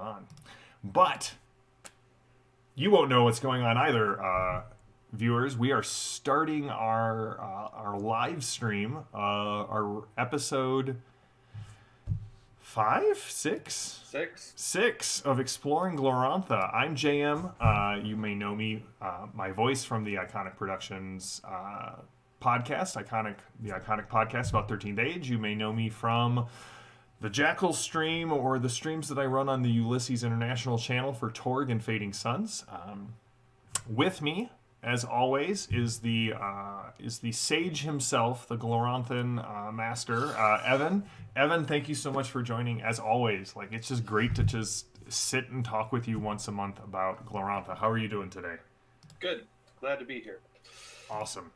on. But you won't know what's going on either, viewers. We are starting our live stream, our episode five, six of Exploring Glorantha. I'm JM. You may know me, my voice from the Iconic Productions podcast, the iconic podcast about 13th Age. You may know me from the Jackal stream or the streams that I run on the Ulysses International channel for Torg and Fading Suns. With me, as always, is the sage himself, the Gloranthan master, Evan. Evan, thank you so much for joining. As always, like, it's just great to just sit and talk with you once a month about Glorantha. How are you doing today? Good. Glad to be here. Awesome.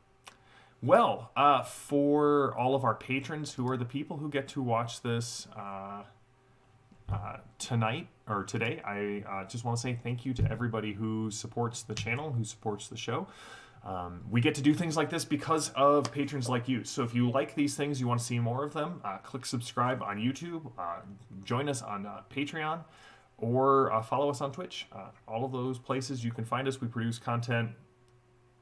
Well, for all of our patrons who are the people who get to watch this tonight or today, I just want to say thank you to everybody who supports the channel, who supports the show. We get to do things like this because of patrons like you. So if you like these things, you want to see more of them, click subscribe on YouTube, join us on Patreon, or follow us on Twitch. All of those places you can find us. We produce content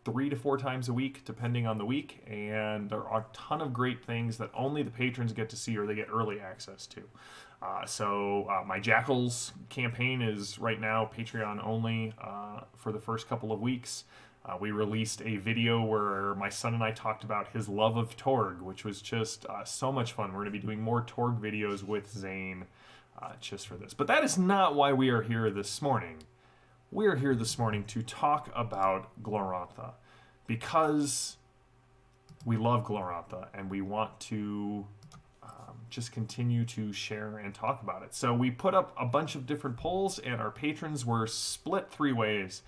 3 to 4 times a week, depending on the week, and there are a ton of great things that only the patrons get to see or they get early access to. So my Jackals campaign is right now Patreon only for the first couple of weeks. We released a video where my son and I talked about his love of Torg, which was just so much fun. We're going to be doing more Torg videos with Zane just for this. But that is not why we are here this morning. We are here this morning to talk about Glorantha because we love Glorantha and we want to just continue to share and talk about it. So we put up a bunch of different polls and our patrons were split 3 ways.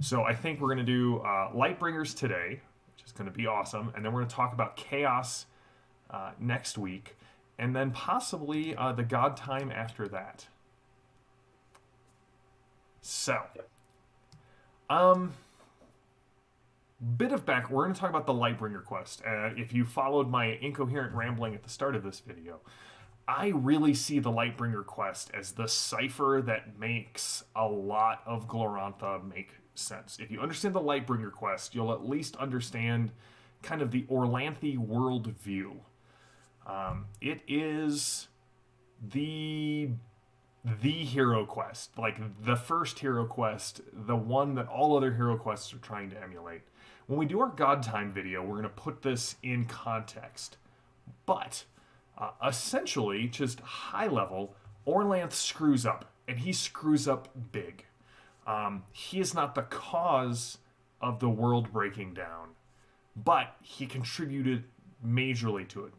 So I think we're going to do Lightbringers today, which is going to be awesome, and then we're going to talk about Chaos next week, and then possibly the God Time after that. So, bit of back. We're going to talk about the Lightbringer quest. If you followed my incoherent rambling at the start of this video, I really see the Lightbringer quest as the cipher that makes a lot of Glorantha make sense. If you understand the Lightbringer quest, you'll at least understand kind of the Orlanthi worldview. It is the hero quest, like the first hero quest, the one that all other hero quests are trying to emulate. When we do our God Time video, we're going to put this in context. But essentially, just high level, Orlanth screws up, and he screws up big. He is not the cause of the world breaking down, but he contributed majorly to it.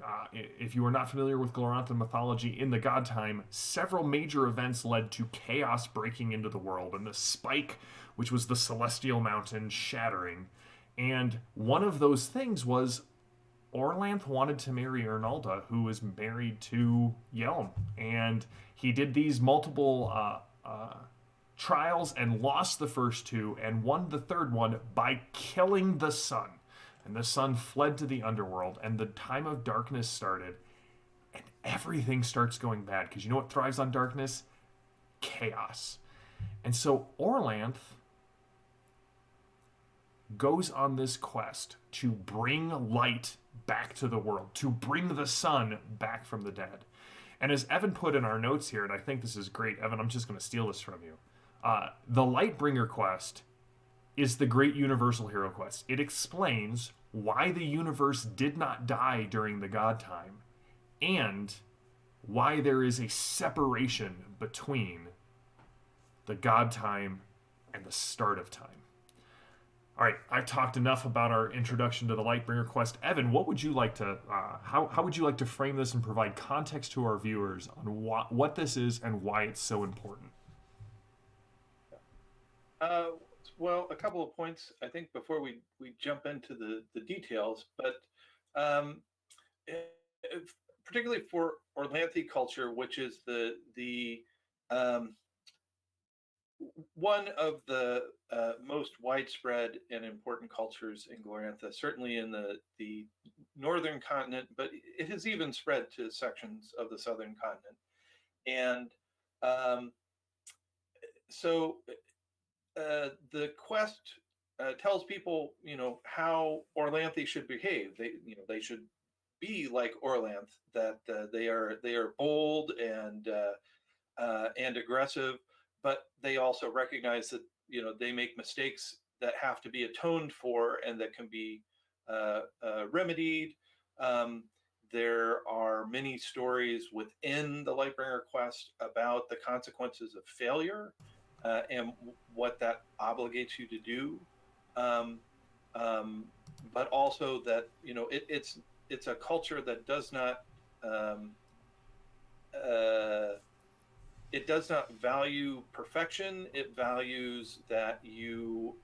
If you are not familiar with Glorantha mythology, in the God Time, several major events led to chaos breaking into the world, and the spike, which was the celestial mountain, shattering. And one of those things was Orlanth wanted to marry Ernalda, who was married to Yelm. And he did these multiple trials and lost the first 2 and won the third one by killing the sun. And the sun fled to the Underworld, and the time of darkness started, and everything starts going bad. Because you know what thrives on darkness? Chaos. And so Orlanth goes on this quest to bring light back to the world, to bring the sun back from the dead. And as Evan put in our notes here, and I think this is great, Evan, I'm just going to steal this from you. The Lightbringer quest is the great universal hero quest. It explains why the universe did not die during the God Time and why there is a separation between the God Time and the start of time. All right, I've talked enough about our introduction to the Lightbringer quest. Evan, what would you like to, how would you like to frame this and provide context to our viewers on what this is and why it's so important? Well, a couple of points, I think, before we jump into the details, but particularly for Orlanthi culture, which is the one of the most widespread and important cultures in Glorantha, certainly in the northern continent, but it has even spread to sections of the southern continent. And so the quest tells people, how Orlanthe should behave. They should be like Orlanth. That they are bold and aggressive, but they also recognize that they make mistakes that have to be atoned for and that can be remedied. Um, there are many stories within the Lightbringer quest about the consequences of failure and what that obligates you to do. Um, um, but also that it's a culture that does not um, uh, it does not value perfection. It values that you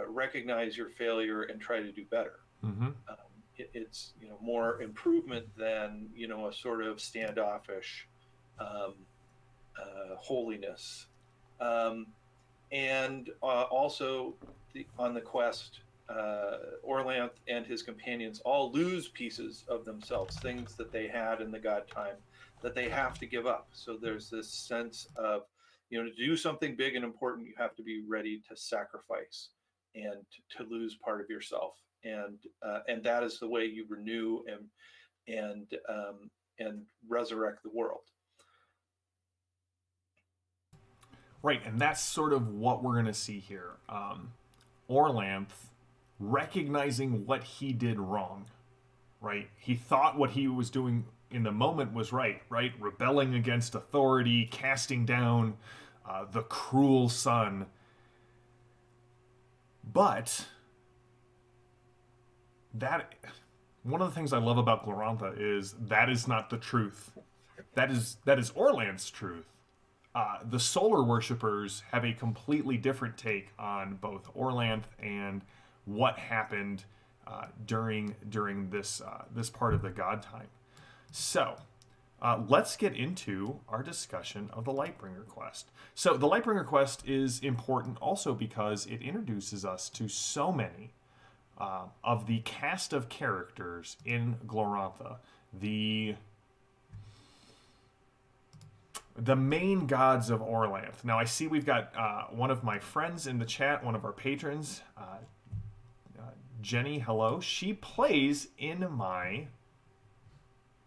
recognize your failure and try to do better. Mm-hmm. It's more improvement than a sort of standoffish um, holiness. Um, and also on the quest, Orlanth and his companions all lose pieces of themselves, things that they had in the god time that they have to give up. So there's this sense of, to do something big and important, you have to be ready to sacrifice and to lose part of yourself, and that is the way you renew and resurrect the world. Right, and that's sort of what we're going to see here. Orlanth recognizing what he did wrong, right? He thought what he was doing in the moment was right, right? Rebelling against authority, casting down the cruel sun. But that one of the things I love about Glorantha is that is not the truth. That is Orlanth's truth. The solar worshippers have a completely different take on both Orlanth and what happened during this part of the god time. So let's get into our discussion of the Lightbringer quest. So the Lightbringer quest is important also because it introduces us to so many of the cast of characters in Glorantha. The main gods of Orlanth. Now I see we've got one of my friends in the chat, one of our patrons, Jenny. Hello. She plays in my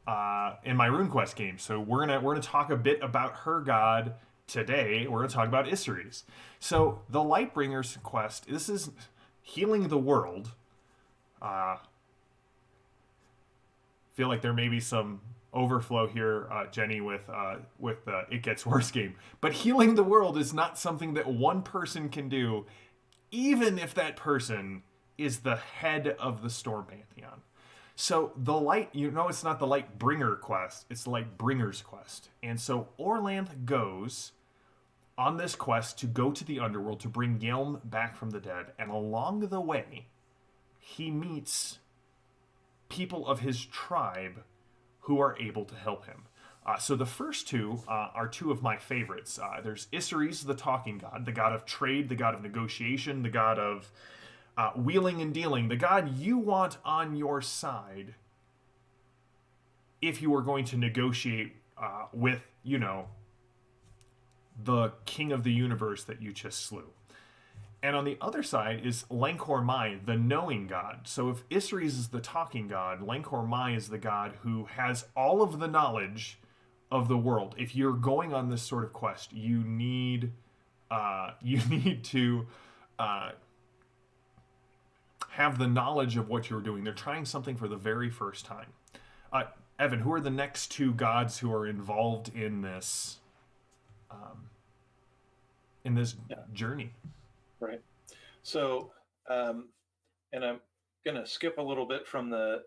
RuneQuest game, so we're gonna talk a bit about her god today. We're gonna talk about Isseries. So the Lightbringers quest. This is healing the world. Feel like there may be some overflow here, Jenny, with It Gets Worse game. But healing the world is not something that one person can do, even if that person is the head of the Storm Pantheon. So it's not the Lightbringer quest, it's the Lightbringers quest. And so Orlanth goes on this quest to go to the Underworld to bring Yelm back from the dead, and along the way, he meets people of his tribe who are able to help him. So the first two are two of my favorites. There's Isseries, the talking god, the god of trade, the god of negotiation, the god of wheeling and dealing, the god you want on your side if you are going to negotiate with, the king of the universe that you just slew. And on the other side is Lancor Mai, the knowing god. So if Isseries is the talking god, Lancor Mai is the god who has all of the knowledge of the world. If you're going on this sort of quest, you need to have the knowledge of what you're doing. They're trying something for the very first time. Evan, who are the next two gods who are involved in this journey? Right. So, and I'm going to skip a little bit from the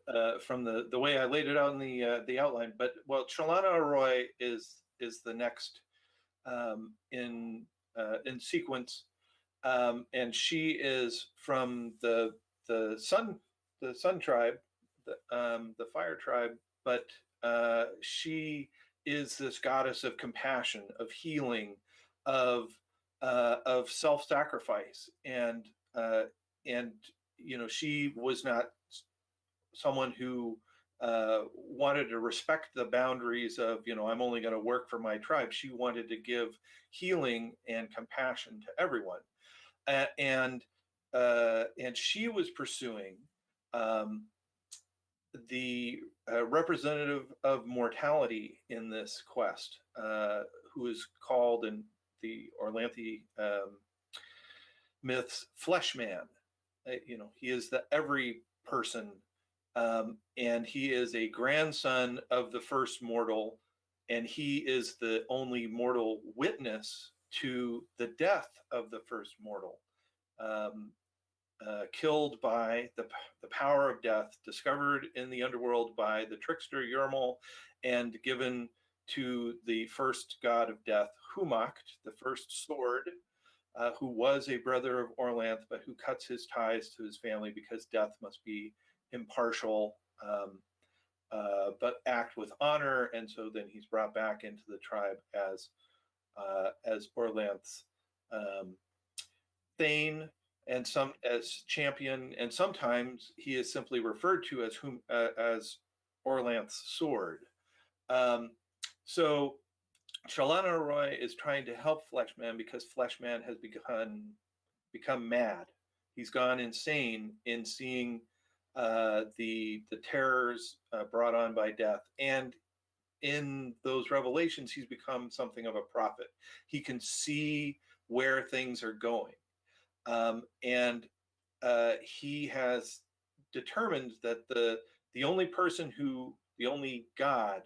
way I laid it out in the outline. But Trelana Arroy is the next in sequence, and she is from the sun tribe, the fire tribe. But she is this goddess of compassion, of healing, of self-sacrifice, and she was not someone who wanted to respect the boundaries of, I'm only going to work for my tribe. She wanted to give healing and compassion to everyone, and she was pursuing um, the representative of mortality in this quest, who is called in the Orlanthi myths Fleshman. He is the every person, and he is a grandson of the first mortal, and he is the only mortal witness to the death of the first mortal. Killed by the power of death, discovered in the underworld by the trickster Yermal, and given to the first god of death, Humacht, the first sword, who was a brother of Orlanth, but who cuts his ties to his family because death must be impartial, but act with honor. And so then he's brought back into the tribe as Orlanth's Thane, and some as champion, and sometimes he is simply referred to as Orlanth's sword. So Chalana Roy is trying to help Fleshman because Fleshman has become mad. He's gone insane in seeing the terrors brought on by death, and in those revelations, he's become something of a prophet. He can see where things are going. And he has determined that the only god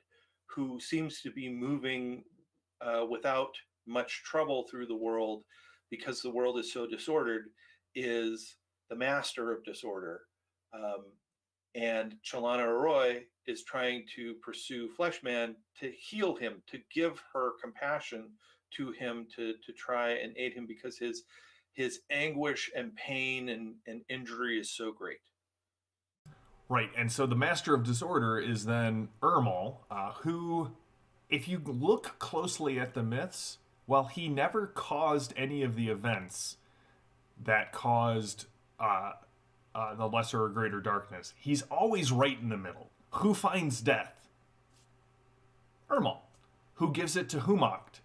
who seems to be moving without much trouble through the world, because the world is so disordered, is the master of disorder. And Chalana Roy is trying to pursue Fleshman to heal him, to give her compassion to him, to try and aid him, because his anguish and pain and injury is so great. Right, and so the Master of Disorder is then Ermal, who, if you look closely at the myths, well, he never caused any of the events that caused the lesser or greater darkness. He's always right in the middle. Who finds death? Ermal. Who gives it to Humacht?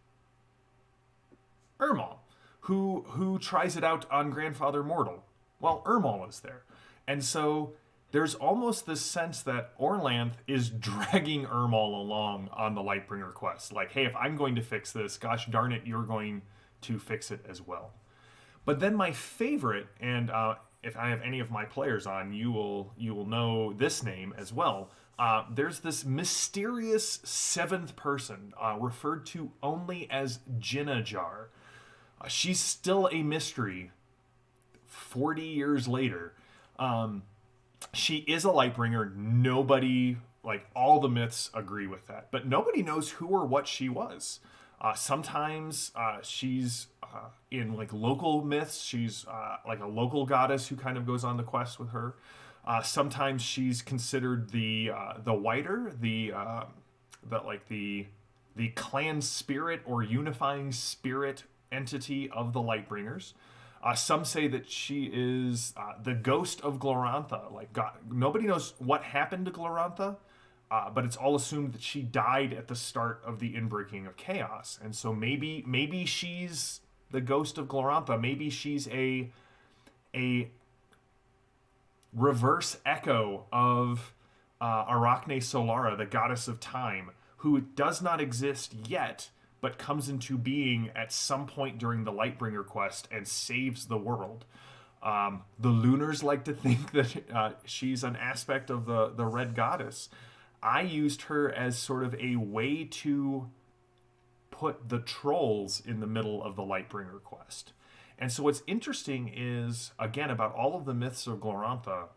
Ermal. Who tries it out on Grandfather Mortal? Well, Ermal is there. And so there's almost this sense that Orlanth is dragging Ermal along on the Lightbringer quest. Like, hey, if I'm going to fix this, gosh darn it, you're going to fix it as well. But then my favorite, and if I have any of my players on, you will know this name as well. There's this mysterious seventh person referred to only as Jinnajar. She's still a mystery 40 years later. She is a Lightbringer. Nobody, like, all the myths agree with that. But nobody knows who or what she was. Sometimes she's in, like, local myths. She's like a local goddess who kind of goes on the quest with her. Sometimes she's considered the whiter, the clan spirit or unifying spirit entity of the Lightbringers. Some say that she is the ghost of Glorantha. Like, God, nobody knows what happened to Glorantha, but it's all assumed that she died at the start of the inbreaking of chaos. And so maybe she's the ghost of Glorantha. Maybe she's a reverse echo of Arachne Solara, the goddess of time, who does not exist yet, but comes into being at some point during the Lightbringer quest and saves the world. The Lunars like to think that she's an aspect of the Red Goddess. I used her as sort of a way to put the trolls in the middle of the Lightbringer quest. And so what's interesting is, again, about all of the myths of Glorantha,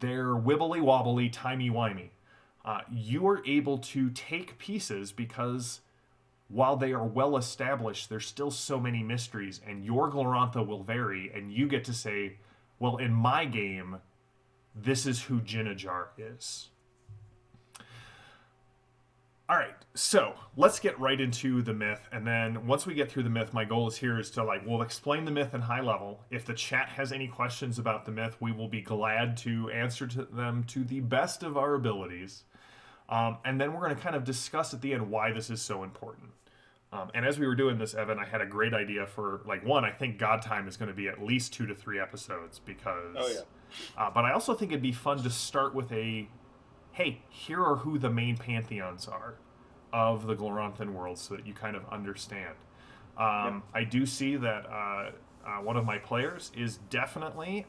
they're wibbly-wobbly, timey-wimey. You are able to take pieces because while they are well established, there's still so many mysteries, and your Glorantha will vary, and you get to say, well, in my game, this is who Jinnajar is. All right, so let's get right into the myth, and then once we get through the myth, my goal is here is to we'll explain the myth in high level. If the chat has any questions about the myth, we will be glad to answer to them to the best of our abilities. And then we're going to kind of discuss at the end why this is so important. And as we were doing this, Evan, I had a great idea for one. I think God Time is going to be at least 2 to 3 episodes because. Oh yeah. But I also think it'd be fun to start with hey, here are who the main pantheons are of the Gloranthan world, so that you kind of understand. I do see that one of my players is definitely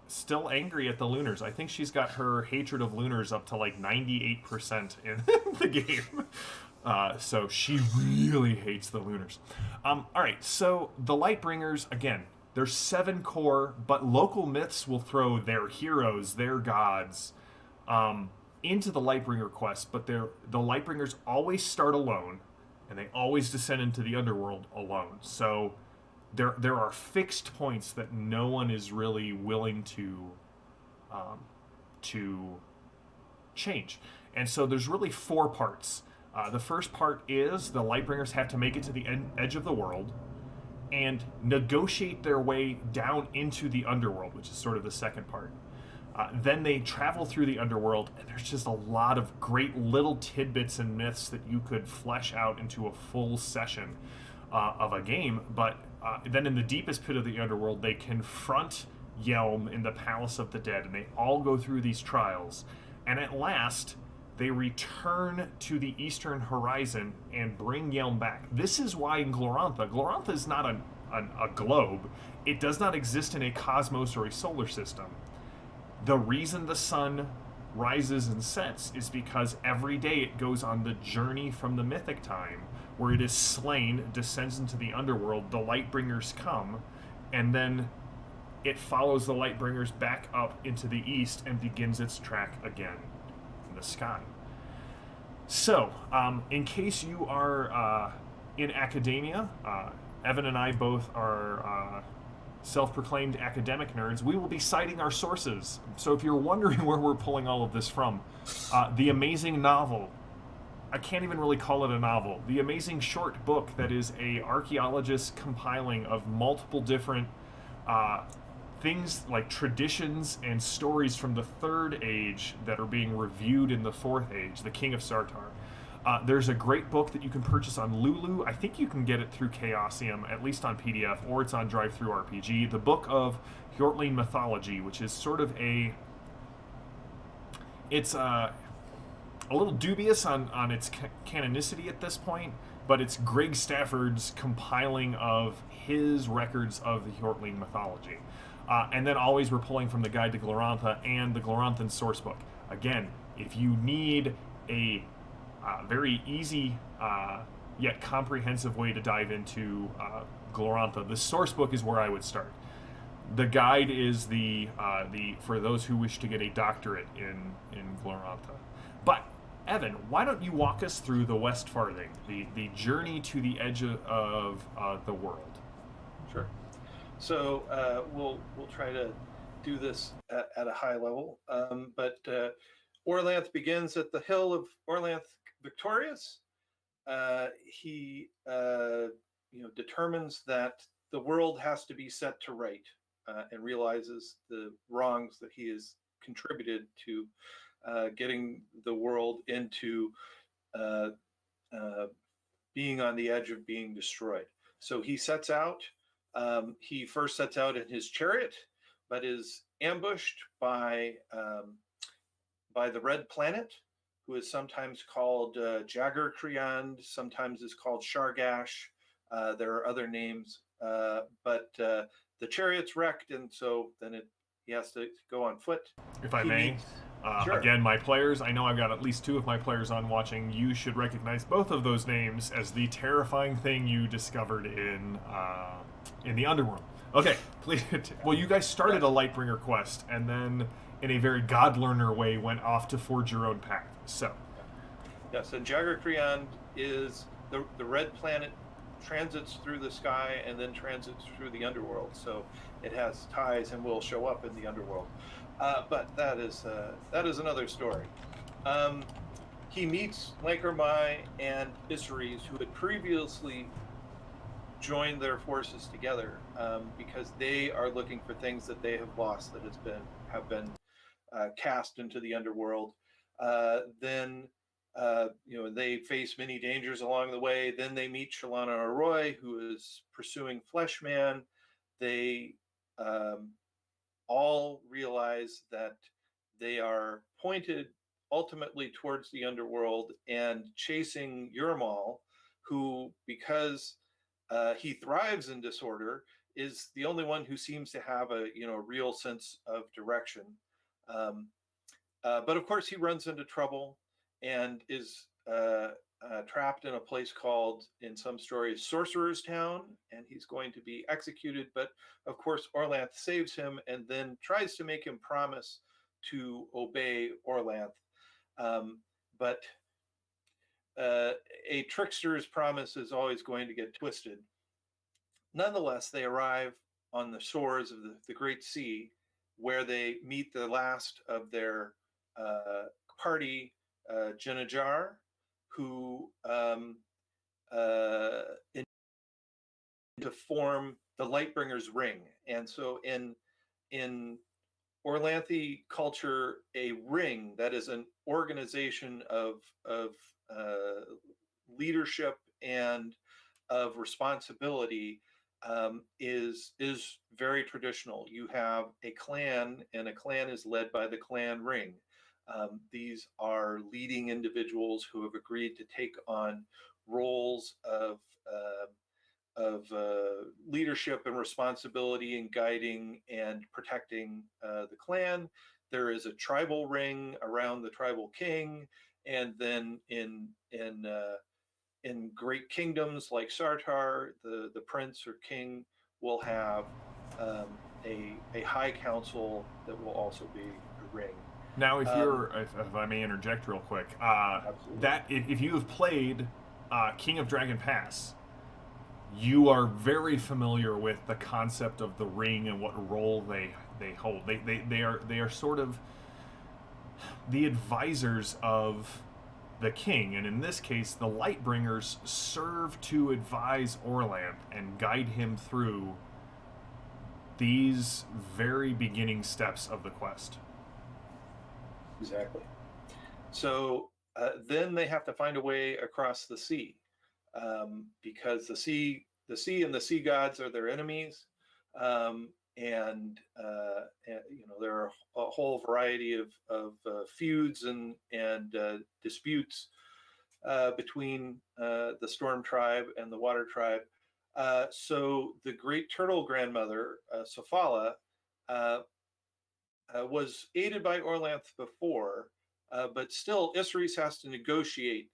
still angry at the Lunars. I think she's got her hatred of Lunars up to 98% in the game. So she really hates the Lunars. All right, so the Lightbringers, again, there's 7 core, but local myths will throw their heroes, their gods, into the Lightbringer quest, but the Lightbringers always start alone, and they always descend into the Underworld alone. So there are fixed points that no one is really willing to change. And so there's really 4 parts. The first part is the Lightbringers have to make it to the edge of the world and negotiate their way down into the Underworld, which is sort of the second part. Then they travel through the Underworld, and there's just a lot of great little tidbits and myths that you could flesh out into a full session of a game. But then in the deepest pit of the Underworld, they confront Yelm in the Palace of the Dead, and they all go through these trials. And at last, they return to the Eastern Horizon and bring Yelm back. This is why in Glorantha is not a globe. It does not exist in a cosmos or a solar system. The reason the sun rises and sets is because every day it goes on the journey from the mythic time, where it is slain, descends into the Underworld, the Lightbringers come, and then it follows the Lightbringers back up into the east and begins its track again in the sky. So, in case you are in academia, Evan and I both are self-proclaimed academic nerds. We will be citing our sources. So if you're wondering where we're pulling all of this from, the amazing novel, I can't even really call it a novel, the amazing short book that is a archaeologist compiling of multiple different things like traditions and stories from the Third Age that are being reviewed in the Fourth Age, the King of Sartar. There's a great book that you can purchase on Lulu. I think you can get it through Chaosium, at least on PDF, or it's on DriveThruRPG. The book of Heortling Mythology, which is sort of it's a little dubious on its canonicity at this point, but it's Greg Stafford's compiling of his records of the Heortling mythology. And then always we're pulling from the Guide to Glorantha and the Glorantha Sourcebook. Again, if you need a very easy yet comprehensive way to dive into Glorantha, the Sourcebook is where I would start. The guide is the for those who wish to get a doctorate in Glorantha. But Evan, why don't you walk us through the Westfaring, the journey to the edge of the world? Sure. So we'll try to do this at a high level, but Orlanth begins at the hill of Orlanth Victorious. He determines that the world has to be set to right, and realizes the wrongs that he has contributed to getting the world into being on the edge of being destroyed. So he sets out. He first sets out in his chariot, but is ambushed by the Red Planet, who is sometimes called Jagger Kriand, sometimes is called Shargash. There are other names, but the chariot's wrecked, and so then he has to go on foot. If I may, sure. Again, my players, I know I've got at least 2 of my players on watching. You should recognize both of those names as the terrifying thing you discovered in the Underworld. Okay, please. Well, you guys started a Lightbringer quest, and then in a very God learner way went off to forge your own path. So, yes, and Jagger Kriand is the Red Planet transits through the sky and then transits through the Underworld. So it has ties and will show up in the Underworld. But that is another story. he meets Lycurmai and Isseries, who had previously joined their forces together, because they are looking for things that they have lost that have been cast into the underworld. Then they face many dangers along the way. Then they meet Shalana Arroy, who is pursuing Fleshman. They all realize that they are pointed ultimately towards the underworld and chasing Yurmal, who, because he thrives in disorder, is the only one who seems to have a real sense of direction. Um, but of course, he runs into trouble and is trapped in a place called, in some stories, Sorcerer's Town, and he's going to be executed. But of course, Orlanth saves him and then tries to make him promise to obey Orlanth. But a trickster's promise is always going to get twisted. Nonetheless, they arrive on the shores of the Great Sea, where they meet the last of their party, Jinajar, who to form the Lightbringers Ring. And so in Orlanthi culture, a ring, that is an organization of leadership and of responsibility, is very traditional. You have a clan, and a clan is led by the clan ring. These are leading individuals who have agreed to take on roles of leadership and responsibility in guiding and protecting the clan. There is a tribal ring around the tribal king, and then in great kingdoms like Sartar, the prince or king will have a high council that will also be a ring. Now, if I may interject real quick, Absolutely. that if you have played King of Dragon Pass, you are very familiar with the concept of the ring and what role they hold. They are sort of the advisors of the king, and in this case, the Lightbringers serve to advise Orlanth and guide him through these very beginning steps of the quest. Exactly. So then they have to find a way across the sea, because the sea and the sea gods are their enemies, and there are a whole variety of feuds and disputes between the Storm Tribe and the Water Tribe. So the Great Turtle Grandmother, Sofala, was aided by Orlanth before, but still Isseries has to negotiate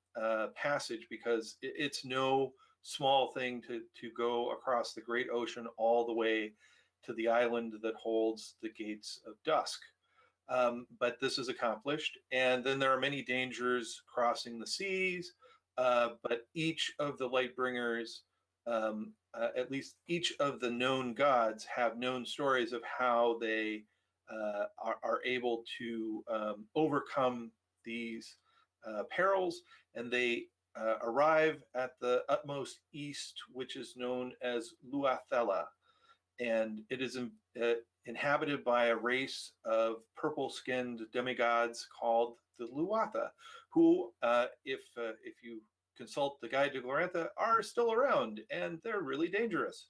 passage, because it's no small thing to go across the great ocean all the way to the island that holds the gates of dusk. But this is accomplished, and then there are many dangers crossing the seas, but each of the Lightbringers, at least each of the known gods, have known stories of how they are able to overcome these perils, and they arrive at the utmost east, which is known as Luathela, and it is inhabited by a race of purple-skinned demigods called the Luatha, who, if you consult the Guide to Glorantha, are still around, and they're really dangerous.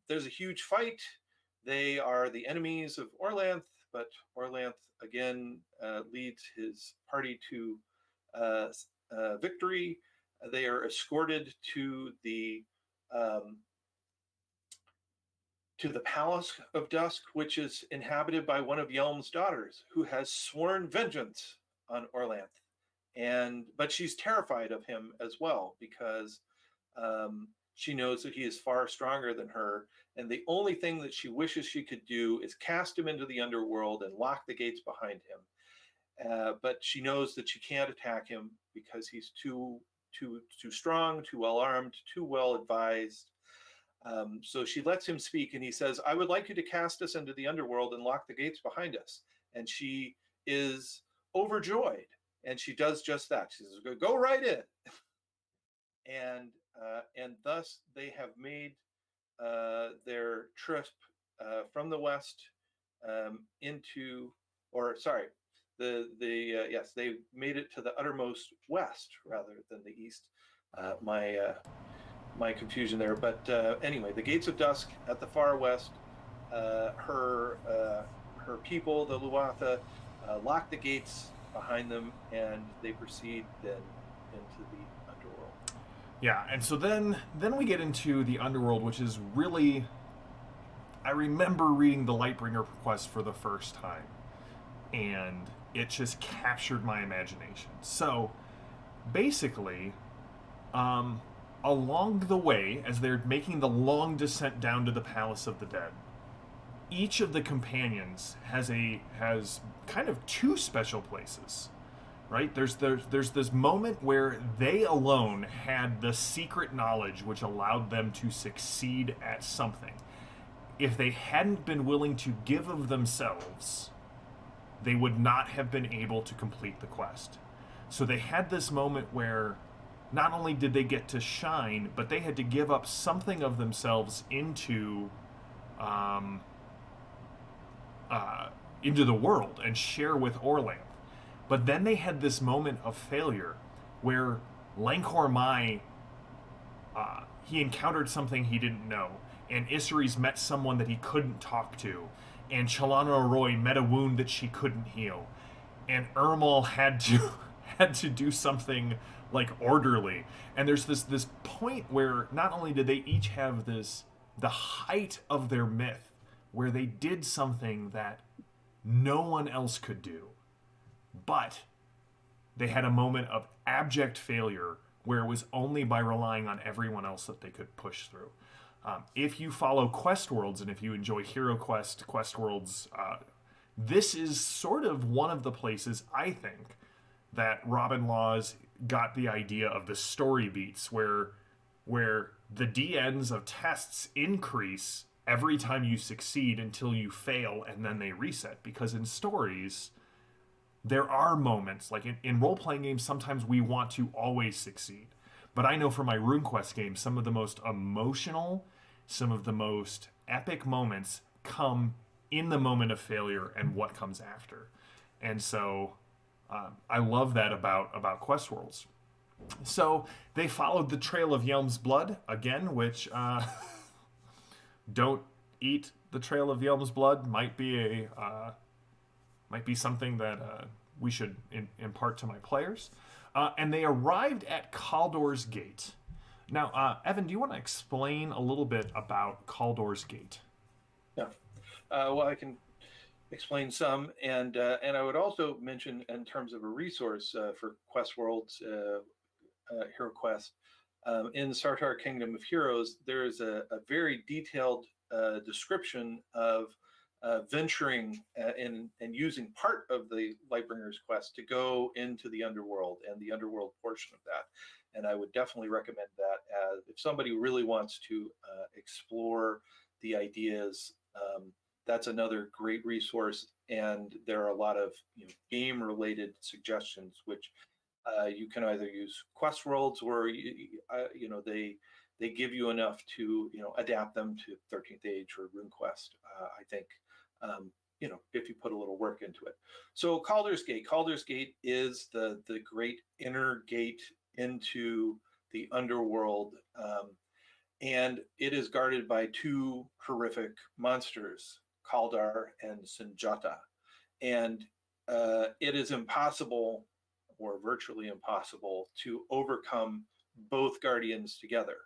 There's a huge fight. They are the enemies of Orlanth, but Orlanth again leads his party to victory. They are escorted to the Palace of Dusk, which is inhabited by one of Yelm's daughters, who has sworn vengeance on Orlanth. But she's terrified of him as well, because she knows that he is far stronger than her, and the only thing that she wishes she could do is cast him into the underworld and lock the gates behind him. But she knows that she can't attack him because he's too strong, too well armed, too well advised. So she lets him speak, and he says, "I would like you to cast us into the underworld and lock the gates behind us." And she is overjoyed. and she does just that. She says, "Go right in," and thus they have made their trip from the west into, or sorry, yes, they made it to the uttermost west rather than the east. My confusion there, but anyway, the Gates of Dusk at the far west. Her people, the Luatha, lock the gates behind them, and they proceed then into the underworld. Yeah, and so then we get into the Underworld, which is really, I remember reading the Lightbringer quest for the first time, and it just captured my imagination. So basically, along the way, as they're making the long descent down to the Palace of the Dead, each of the companions has kind of two special places, right? There's this moment where they alone had the secret knowledge which allowed them to succeed at something. If they hadn't been willing to give of themselves, they would not have been able to complete the quest. So they had this moment where not only did they get to shine, but they had to give up something of themselves into the world and share with Orlanth. But then they had this moment of failure where Lancor Mai, he encountered something he didn't know, and Isseries met someone that he couldn't talk to, and Chalana Roy met a wound that she couldn't heal, and Ermal had to do something like orderly. And there's this point where not only did they each have the height of their myth, where they did something that no one else could do, but they had a moment of abject failure where it was only by relying on everyone else that they could push through. If you follow Quest Worlds and if you enjoy Hero Quest, Quest Worlds, this is sort of one of the places, I think, that Robin Laws got the idea of the story beats, where the DNs of tests increase every time you succeed until you fail, and then they reset. Because in stories, there are moments, like in role-playing games, sometimes we want to always succeed. But I know from my RuneQuest games, some of the most emotional, some of the most epic moments come in the moment of failure and what comes after. And so I love that about Quest Worlds. So they followed the trail of Yelm's blood again, which don't eat the trail of Yelm's blood might be something that we should impart to my players. And they arrived at Caldor's Gate. Now, Evan, do you want to explain a little bit about Caldor's Gate? Yeah. Well, I can explain some, and I would also mention, in terms of a resource for Quest Worlds, Hero Quest, in Sartar Kingdom of Heroes, there is a very detailed description of venturing and using part of the Lightbringers quest to go into the Underworld and the Underworld portion of that. And I would definitely recommend that as if somebody really wants to explore the ideas. That's another great resource, and there are a lot of game-related suggestions, which you can either use Quest Worlds, or they give you enough to adapt them to 13th Age or RuneQuest. I think if you put a little work into it. So Caldor's Gate is the great inner gate into the Underworld, and it is guarded by two horrific monsters, Kaldar and Sinjata. And it is impossible, or virtually impossible, to overcome both guardians together.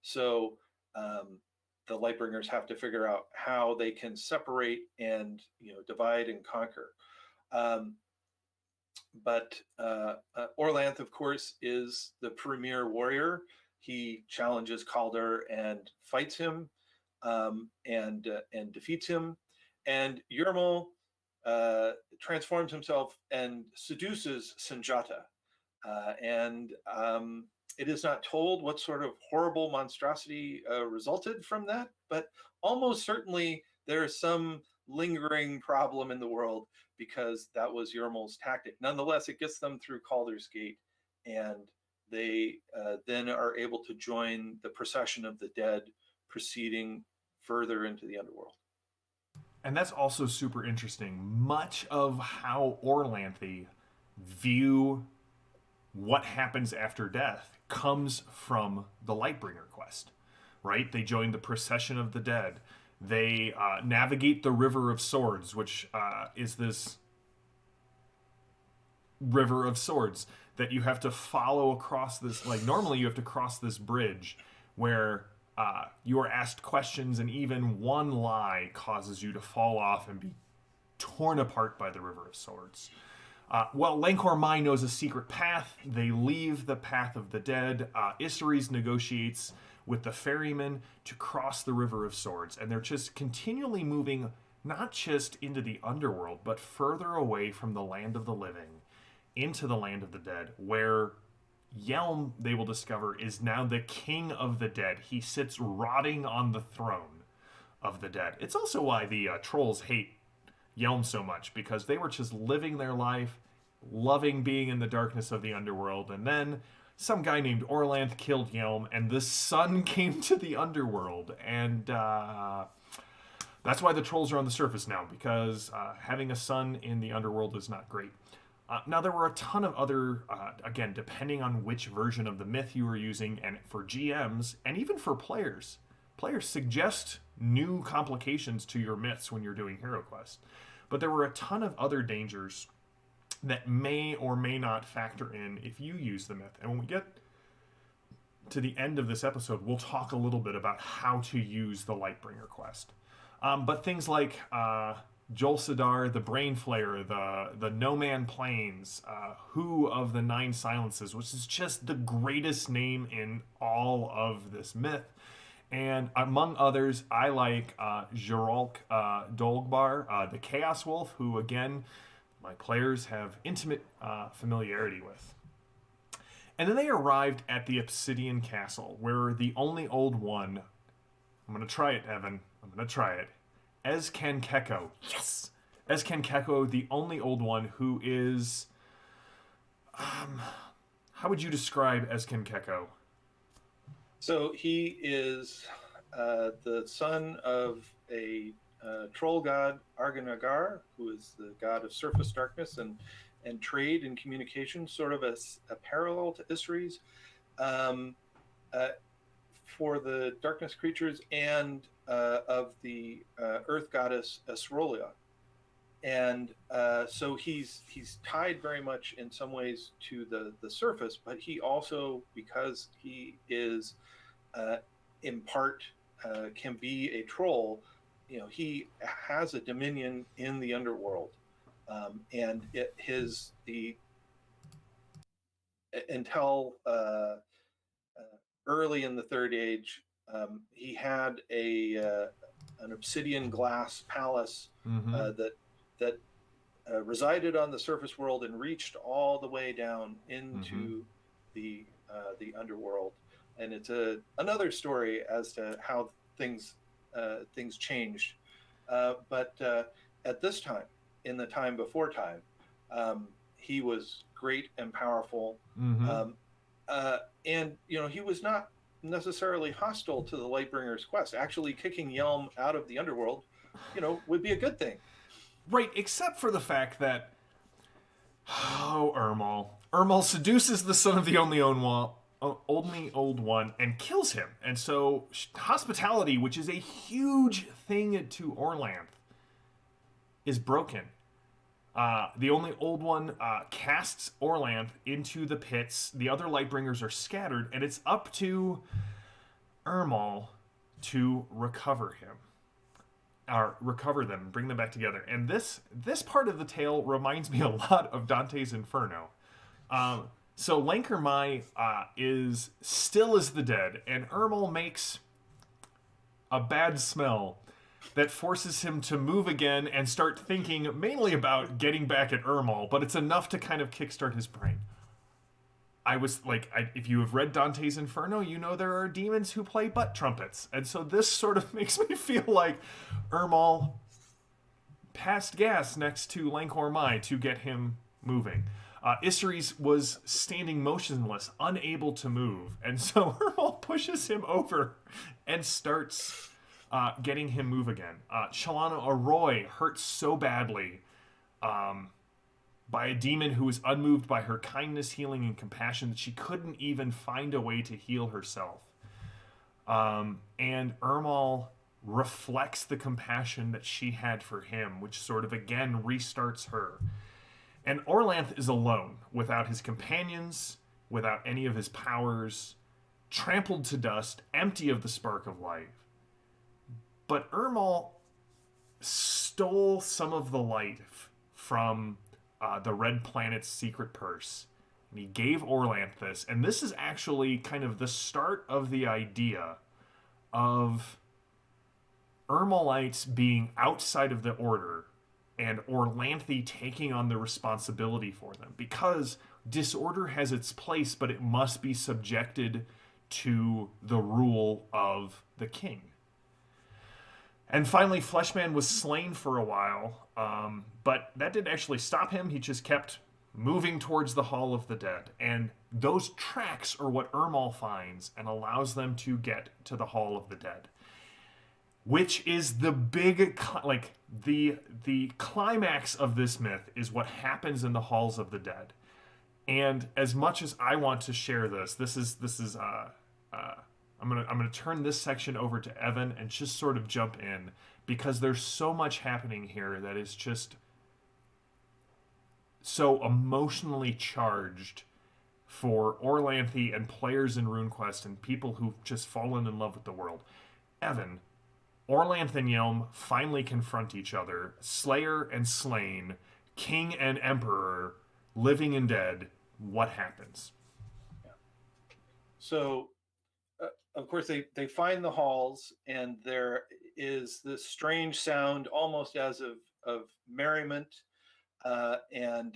So the Lightbringers have to figure out how they can separate and divide and conquer. But Orlanth, of course, is the premier warrior. He challenges Kaldar and fights him, and defeats him. And Yermal transforms himself and seduces Sinjata. And it is not told what sort of horrible monstrosity resulted from that, but almost certainly there is some lingering problem in the world because that was Yermal's tactic. Nonetheless, it gets them through Calder's Gate, and they then are able to join the procession of the dead proceeding further into the underworld. And that's also super interesting. Much of how Orlanthi view what happens after death comes from the Lightbringer quest, right? They join the procession of the dead. They navigate the River of Swords, which is this river of swords that you have to follow across this. Like, normally you have to cross this bridge where you are asked questions, and even one lie causes you to fall off and be torn apart by the River of Swords. Well, Lancor Mai knows a secret path. They leave the path of the dead. Isseries negotiates with the ferryman to cross the River of Swords, and they're just continually moving not just into the underworld, but further away from the land of the living into the land of the dead, where Yelm, they will discover, is now the king of the dead. He sits rotting on the throne of the dead. It's also why the trolls hate Yelm so much, because they were just living their life, loving being in the darkness of the underworld, and then some guy named Orlanth killed Yelm, and the sun came to the underworld, and that's why the trolls are on the surface now, because having a son in the underworld is not great. Now, there were a ton of other, again, depending on which version of the myth you were using, and for GMs, and even for players suggest new complications to your myths when you're doing Hero Quest. But there were a ton of other dangers that may or may not factor in if you use the myth. And when we get to the end of this episode, we'll talk a little bit about how to use the Lightbringer quest. But things like Jolsadar, the Brain Flayer, the No Man Plains, Who of the Nine Silences, which is just the greatest name in all of this myth. And among others, I like Geralk Dolgbar, the Chaos Wolf, who, again, my players have intimate familiarity with. And then they arrived at the Obsidian Castle, where the only Old One... I'm going to try it, Evan. I'm going to try it. Ezken Keko. Yes! Ezken Keko, the only Old One, who is... how would you describe Ezken Keko? So he is the son of a troll god, Arganagar, who is the god of surface darkness and trade and communication, sort of a parallel to Isseries for the darkness creatures, and of the earth goddess Esrolia. And so he's tied very much in some ways to the surface, but he also, because he is in part can be a troll, he has a dominion in the underworld, and until early in the Third Age, he had an obsidian glass palace that resided on the surface world and reached all the way down into the underworld. And it's another story as to how things changed. But at this time, in the time before time, he was great and powerful. And he was not necessarily hostile to the Lightbringer's quest. Actually, kicking Yelm out of the underworld, would be a good thing. Right, except for the fact that Ermal seduces the son of the only Old One and kills him. And so hospitality, which is a huge thing to Orlanth, is broken. The only Old One casts Orlanth into the pits. The other Lightbringers are scattered, and it's up to Ermal to recover him. Or recover them and bring them back together. And this part of the tale reminds me a lot of Dante's Inferno. So Lancor Mai is still as the dead, and Ermal makes a bad smell that forces him to move again and start thinking mainly about getting back at Ermal, but it's enough to kind of kickstart his brain. I was like, if you have read Dante's Inferno, you know there are demons who play butt trumpets. And so this sort of makes me feel like Ermal passed gas next to Lancor Mai to get him moving. Isseries was standing motionless, unable to move, and so Ermal pushes him over and starts getting him move again. Shalana Arroy hurt so badly by a demon who was unmoved by her kindness, healing, and compassion that she couldn't even find a way to heal herself. And Ermal reflects the compassion that she had for him, which sort of again restarts her. And Orlanth is alone, without his companions, without any of his powers, trampled to dust, empty of the spark of life. But Ermal stole some of the light from the Red Planet's secret purse. And he gave Orlanth this. And this is actually kind of the start of the idea of Ermalites being outside of the Order and Orlanthi taking on the responsibility for them. Because disorder has its place, but it must be subjected to the rule of the king. And finally, Fleshman was slain for a while, but that didn't actually stop him. He just kept moving towards the Hall of the Dead. And those tracks are what Ermal finds and allows them to get to the Hall of the Dead. Which is the big, like, the climax of this myth is what happens in the Halls of the Dead. And as much as I want to share this is I'm gonna turn this section over to Evan and just sort of jump in, because there's so much happening here that is just so emotionally charged for Orlanthi and players in RuneQuest and people who've just fallen in love with the world. Evan, Orlanth and Yelm finally confront each other, Slayer and Slain, King and Emperor, living and dead. What happens? So, of course, they find the halls, and there is this strange sound, almost as of merriment, and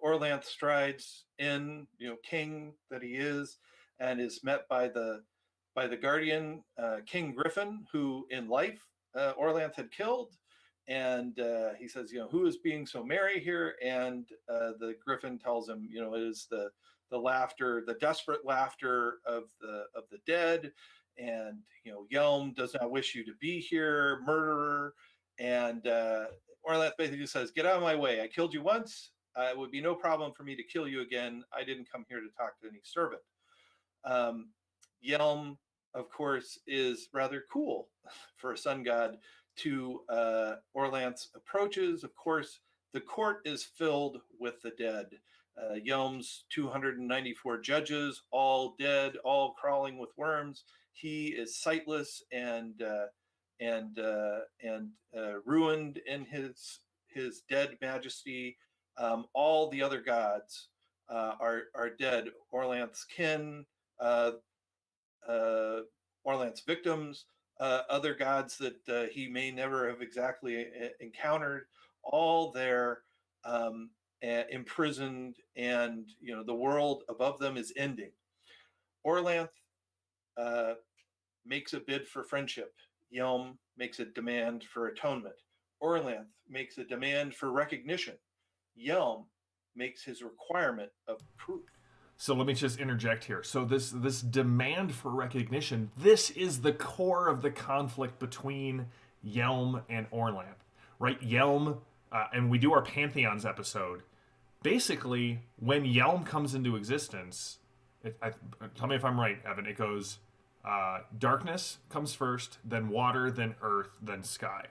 Orlanth strides in, king that he is, and is met by the guardian, King Griffin, who in life Orlanth had killed. And he says, who is being so merry here? And the Griffin tells him, it is the laughter, the desperate laughter of the dead. And, Yelm does not wish you to be here, murderer. And Orlanth basically says, get out of my way. I killed you once. It would be no problem for me to kill you again. I didn't come here to talk to any servant. Yelm, of course, is rather cool for a sun god to Orlanth's approaches. Of course, the court is filled with the dead. Yelm's 294 judges, all dead, all crawling with worms. He is sightless and ruined in his dead majesty. All the other gods are dead. Orlanth's kin, Orlanth's victims, other gods that he may never have exactly encountered, all there imprisoned, and the world above them is ending. Orlanth makes a bid for friendship. Yelm makes a demand for atonement. Orlanth makes a demand for recognition. Yelm makes his requirement of proof. So let me just interject here. So this demand for recognition, this is the core of the conflict between Yelm and Orlanth, right? Yelm, and we do our Pantheons episode. Basically, when Yelm comes into existence, tell me if I'm right, Evan, it goes darkness comes first, then water, then earth, then sky.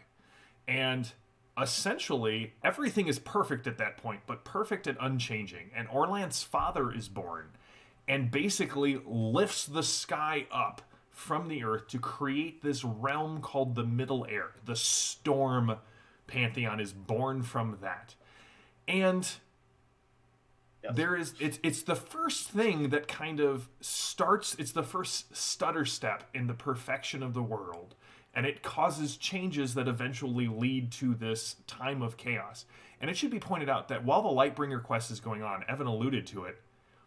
And essentially, everything is perfect at that point, but perfect and unchanging. And Orlanth's father is born and basically lifts the sky up from the earth to create this realm called the Middle Air. The Storm Pantheon is born from that. And yes, it's the first thing that kind of starts, it's the first stutter step in the perfection of the world. And it causes changes that eventually lead to this time of chaos. And it should be pointed out that while the Lightbringer quest is going on, Evan alluded to it,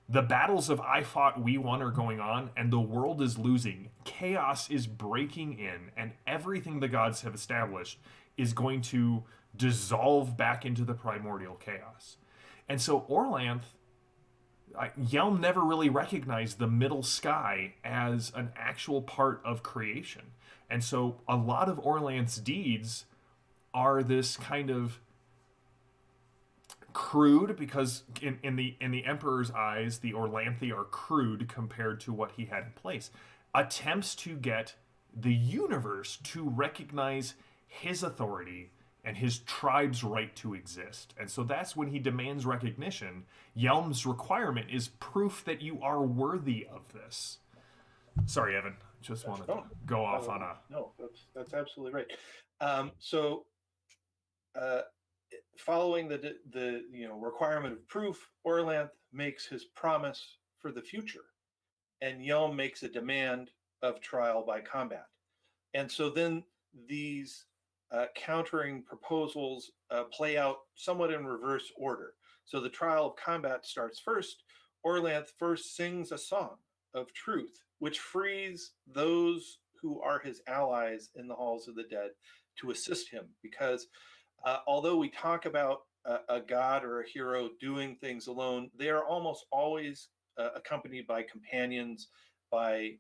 The battles of I fought, we won are going on, and the world is losing. Chaos is breaking in, and everything the gods have established is going to dissolve back into the primordial chaos. And so Orlanth, Yelm never really recognized the middle sky as an actual part of creation. And so a lot of Orlanth's deeds are this kind of crude, because in the emperor's eyes the Orlanthi are crude compared to what he had in place, attempts to get the universe to recognize his authority and his tribe's right to exist. And so that's when he demands recognition. Yelm's requirement is proof that you are worthy of this. Sorry, Evan, just wanted to go off on a no, that's absolutely right. So following the requirement of proof, Orlanth makes his promise for the future, and Yelm makes a demand of trial by combat. And so then these countering proposals play out somewhat in reverse order. So the trial of combat starts first. Orlanth first sings a song of truth, which frees those who are his allies in the halls of the dead to assist him, because although we talk about a god or a hero doing things alone, they are almost always accompanied by companions, by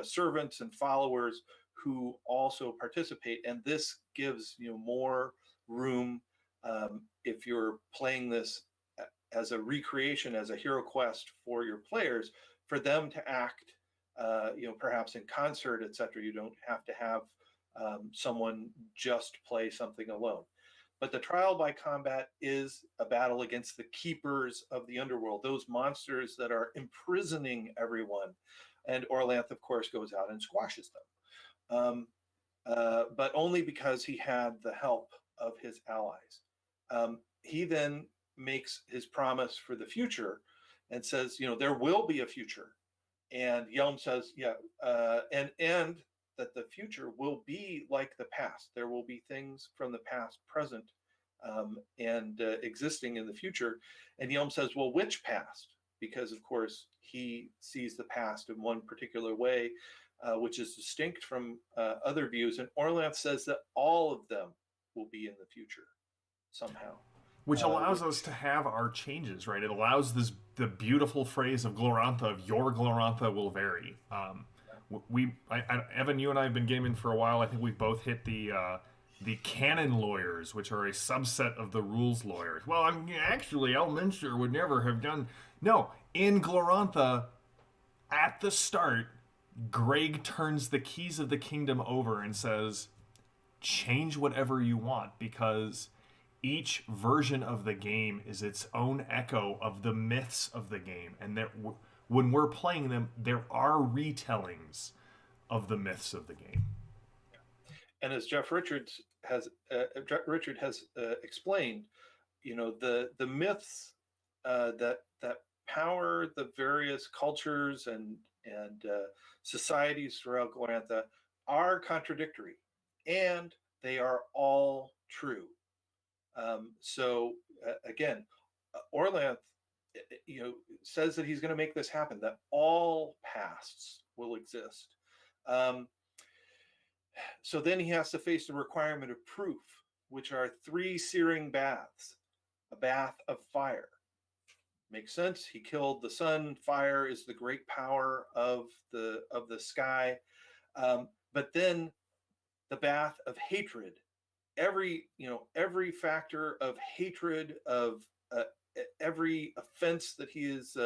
servants and followers who also participate. And this gives more room, if you're playing this as a recreation, as a hero quest for your players, for them to act, perhaps in concert, etc. You don't have to have someone just play something alone. But the trial by combat is a battle against the keepers of the underworld, those monsters that are imprisoning everyone. And Orlanth, of course, goes out and squashes them, but only because he had the help of his allies. He then makes his promise for the future and says, there will be a future. And Yelm says, yeah, and that the future will be like the past. There will be things from the past present, and existing in the future. And Yelm says, well, which past? Because, of course, he sees the past in one particular way, which is distinct from other views. And Orlanth says that all of them will be in the future somehow. which allows us to have our changes, right? It allows the beautiful phrase of Glorantha, of your Glorantha will vary. Evan, you and I have been gaming for a while. I think we've both hit the canon lawyers, which are a subset of the rules lawyers. Well, actually, Elminster would never have done. No, in Glorantha, at the start, Greg turns the keys of the kingdom over and says, change whatever you want, because each version of the game is its own echo of the myths of the game. And that when we're playing them, there are retellings of the myths of the game. And as Richard has explained, the myths that power the various cultures and societies throughout Glorantha are contradictory, and they are all true. So again, Orlanth, says that he's going to make this happen, that all pasts will exist. So then he has to face the requirement of proof, which are 3 searing baths, a bath of fire. Makes sense. He killed the sun. Fire is the great power of the sky. But then the bath of hatred. Every factor of hatred, of every offense that he is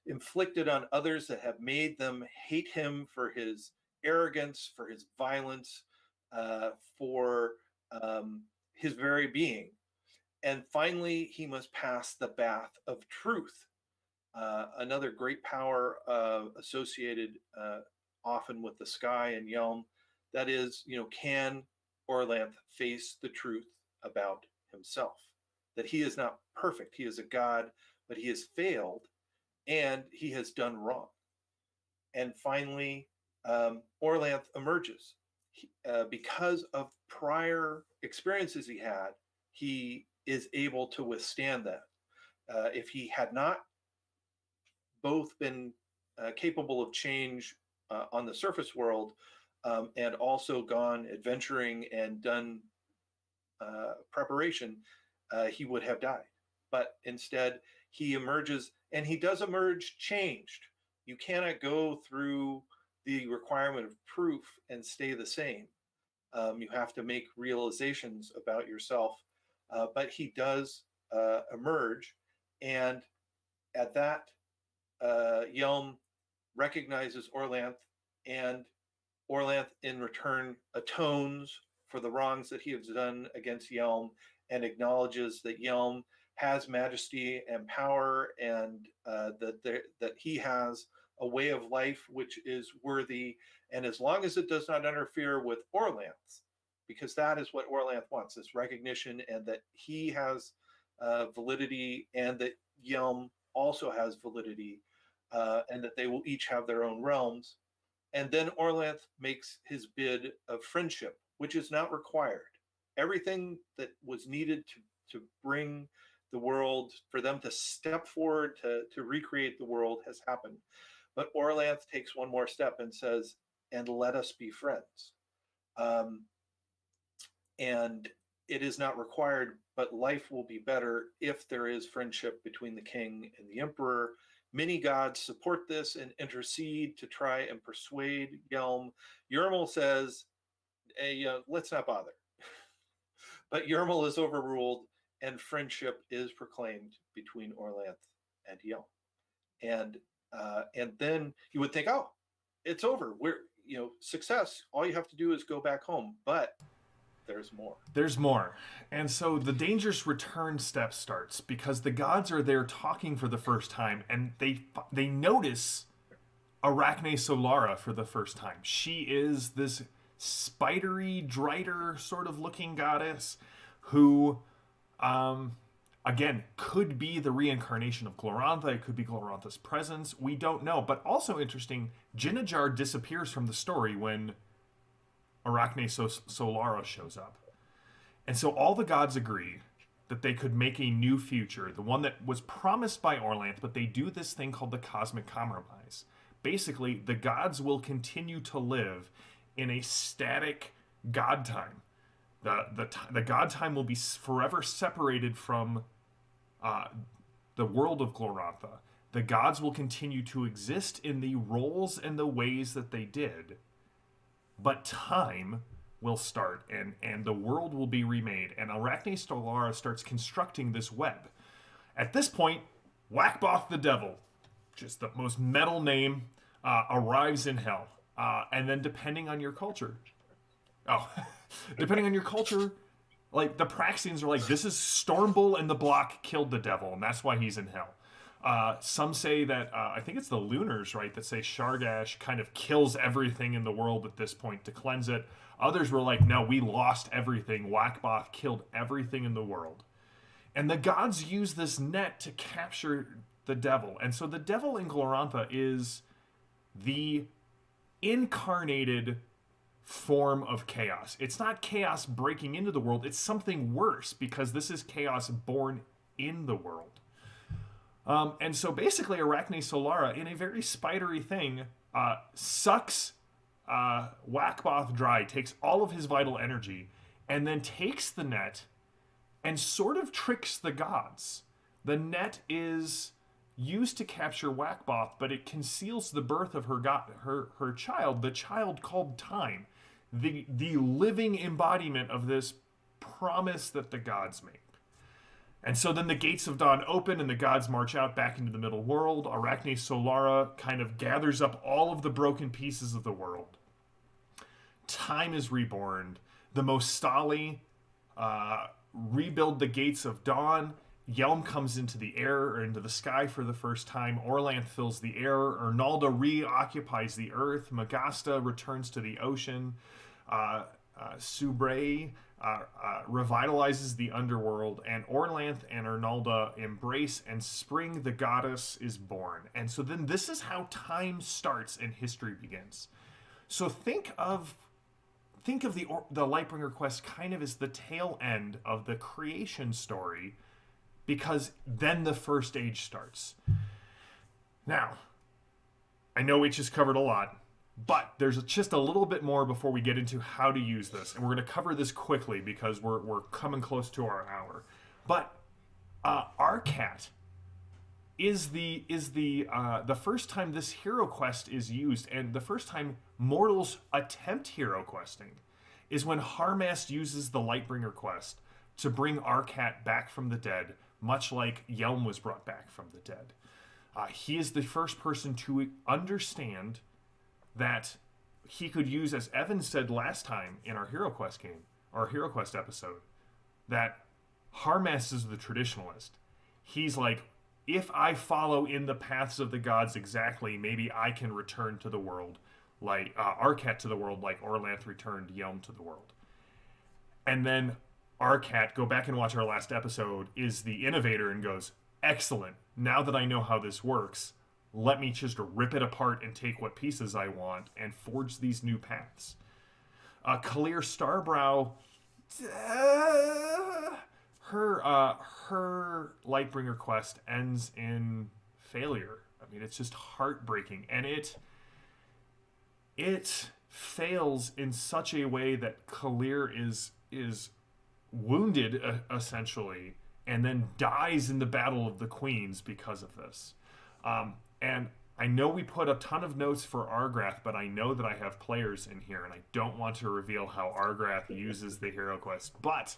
inflicted on others that have made them hate him for his arrogance, for his violence, for his very being. And finally, he must pass the bath of truth, another great power associated often with the sky and Yelm. That is, can Orlanth face the truth about himself? That he is not perfect. He is a god, but he has failed and he has done wrong. And finally, Orlanth emerges. Because of prior experiences he had, he is able to withstand that. if he had not both been capable of change on the surface world, and also gone adventuring and done preparation, he would have died. But instead, he emerges, and he does emerge changed. You cannot go through the requirement of proof and stay the same. You have to make realizations about yourself. But he does emerge, and at that, Yelm recognizes Orlanth, and Orlanth in return atones for the wrongs that he has done against Yelm, and acknowledges that Yelm has majesty and power, and that he has a way of life which is worthy, and as long as it does not interfere with Orlanth's, because that is what Orlanth wants, this recognition, and that he has validity, and that Yelm also has validity, and that they will each have their own realms. And then Orlanth makes his bid of friendship, which is not required. Everything that was needed to bring the world, for them to step forward to recreate the world, has happened. But Orlanth takes one more step and says, and let us be friends. And it is not required, but life will be better if there is friendship between the king and the emperor. Many gods support this and intercede to try and persuade Yelm. Yermal says, hey, let's not bother. But Yermal is overruled, and friendship is proclaimed between Orlanth and Yelm. And then you would think, oh, it's over. We're, success. All you have to do is go back home. But there's more. There's more. And so the dangerous return step starts, because the gods are there talking for the first time, and they notice Arachne Solara for the first time. She is this spidery, drider sort of looking goddess who, again, could be the reincarnation of Glorantha. It could be Glorantha's presence. We don't know. But also interesting, Jinnajar disappears from the story when Arachne Solara shows up. And so all the gods agree that they could make a new future, the one that was promised by Orlanth, but they do this thing called the Cosmic Compromise. Basically, the gods will continue to live in a static god time. The god time will be forever separated from the world of Glorantha. The gods will continue to exist in the roles and the ways that they did, but time will start, and the world will be remade, and Arachne Solara starts constructing this web. At this point, Whackboth the Devil, just the most metal name, arrives in hell. And then depending on your culture, like the Praxians are like, this is Stormbull and the Block killed the devil, and that's why he's in hell. Some say that, I think it's the Lunars, right, that say Shardash kind of kills everything in the world at this point to cleanse it. Others were like, no, we lost everything. Whackboth killed everything in the world. And the gods use this net to capture the devil. And so the devil in Glorantha is the incarnated form of chaos. It's not chaos breaking into the world. It's something worse, because this is chaos born in the world. And so basically Arachne Solara, in a very spidery thing, sucks Whackboth dry, takes all of his vital energy, and then takes the net and sort of tricks the gods. The net is used to capture Whackboth, but it conceals the birth of her child, the child called Time, the living embodiment of this promise that the gods make. And so then the gates of dawn open, and the gods march out back into the middle world. Arachne Solara kind of gathers up all of the broken pieces of the world. Time is reborn. The Mostali rebuild the gates of dawn. Yelm comes into the air, or into the sky for the first time. Orlanth fills the air. Ernalda reoccupies the earth. Magasta returns to the ocean. Subre revitalizes the underworld, and Orlanth and Ernalda embrace, and Spring, the goddess, is born. And so then this is how time starts and history begins. So think of the Lightbringer quest kind of as the tail end of the creation story because then the first age starts. Now, I know we just covered a lot, but there's just a little bit more before we get into how to use this, and we're going to cover this quickly because we're coming close to our hour. But Arcat is the first time this hero quest is used, and the first time mortals attempt hero questing is when Harmast uses the Lightbringer quest to bring Arcat back from the dead, much like Yelm was brought back from the dead. He is the first person to understand that he could use, as Evan said last time in our Hero Quest game, our Hero Quest episode, that Harmast is the traditionalist. He's like, if I follow in the paths of the gods exactly, maybe I can return to the world, like Arcat to the world, like Orlanth returned Yelm to the world. And then Arcat, go back and watch our last episode, is the innovator and goes, excellent, now that I know how this works, let me just rip it apart and take what pieces I want and forge these new paths. Kalir Starbrow, her Lightbringer quest ends in failure. I mean, it's just heartbreaking, and it fails in such a way that Kalir is wounded essentially, and then dies in the Battle of the Queens because of this. And I know we put a ton of notes for Argrath, but I know that I have players in here, and I don't want to reveal how Argrath uses the hero quest. But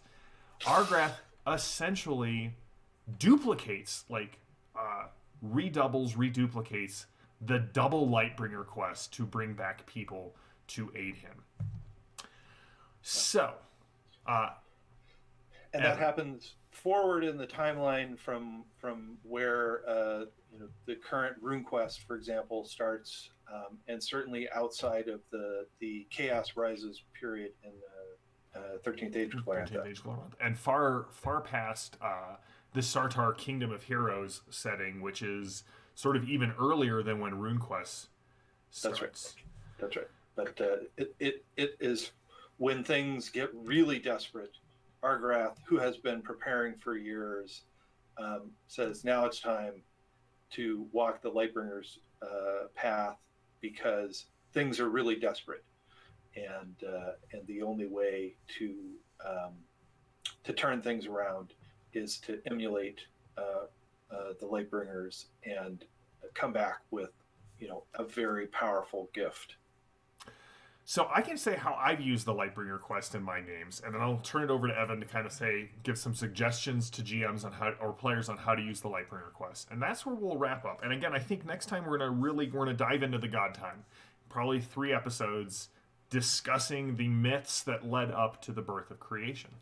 Argrath essentially duplicates, reduplicates the double Lightbringer quest to bring back people to aid him. So, and that happens forward in the timeline from where the current rune quest, for example, starts, and certainly outside of the Chaos Rises period in the 13th Age Glorantha. And far past the Sartar Kingdom of Heroes setting, which is sort of even earlier than when RuneQuest starts. That's right. But it is when things get really desperate. Argrath, who has been preparing for years, says now it's time to walk the Lightbringer's path because things are really desperate, and the only way to turn things around is to emulate the Lightbringers and come back with a very powerful gift. So I can say how I've used the Lightbringer quest in my games, and then I'll turn it over to Evan to kind of give some suggestions to GMs on how, or players on how to use the Lightbringer quest. And that's where we'll wrap up. And again, I think next time we're gonna dive into the God Time. Probably 3 episodes discussing the myths that led up to the birth of creation.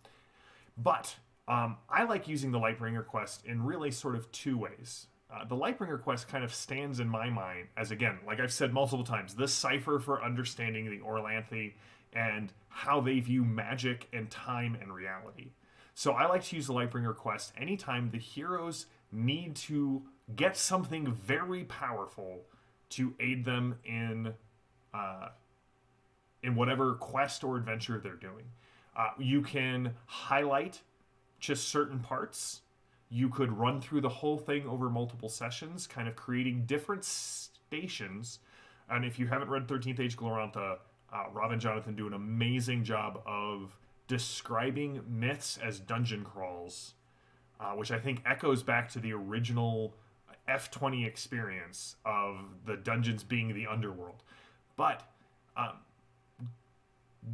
But I like using the Lightbringer quest in really sort of 2 ways. The Lightbringer quest kind of stands in my mind as, again, like I've said multiple times, this cipher for understanding the Orlanthi and how they view magic and time and reality. So I like to use the Lightbringer quest anytime the heroes need to get something very powerful to aid them in whatever quest or adventure they're doing. You can highlight just certain parts. You could run through the whole thing over multiple sessions, kind of creating different stations. And if you haven't read 13th Age Glorantha, Rob and Jonathan do an amazing job of describing myths as dungeon crawls, which I think echoes back to the original F20 experience of the dungeons being the Underworld. But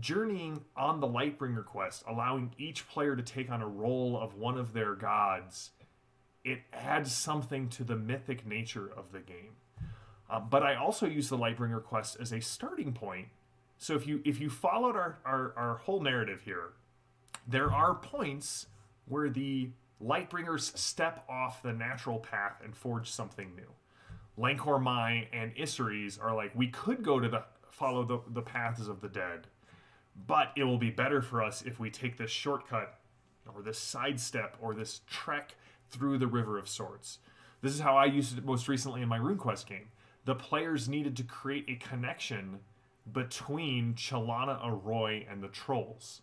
journeying on the Lightbringer quest, allowing each player to take on a role of one of their gods, it adds something to the mythic nature of the game. But I also use the Lightbringer quest as a starting point. So if you followed our whole narrative here, there are points where the Lightbringers step off the natural path and forge something new. Lancor Mai and Isseries are like, we could go to follow the paths of the dead, but it will be better for us if we take this shortcut or this sidestep or this trek through the River of Swords. This is how I used it most recently in my RuneQuest game. The players needed to create a connection between Chalana Arroy and the trolls.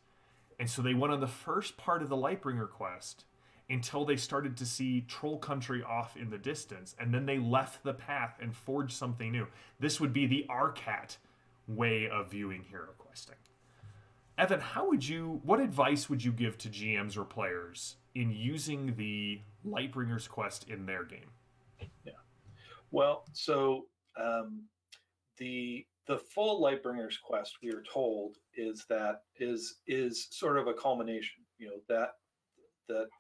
And so they went on the first part of the Lightbringer quest until they started to see troll country off in the distance, and then they left the path and forged something new. This would be the RCAT way of viewing hero questing. Evan, what advice would you give to GMs or players in using the Lightbringers quest in their game? Yeah. Well, so the full Lightbringers quest, we are told, is sort of a culmination. That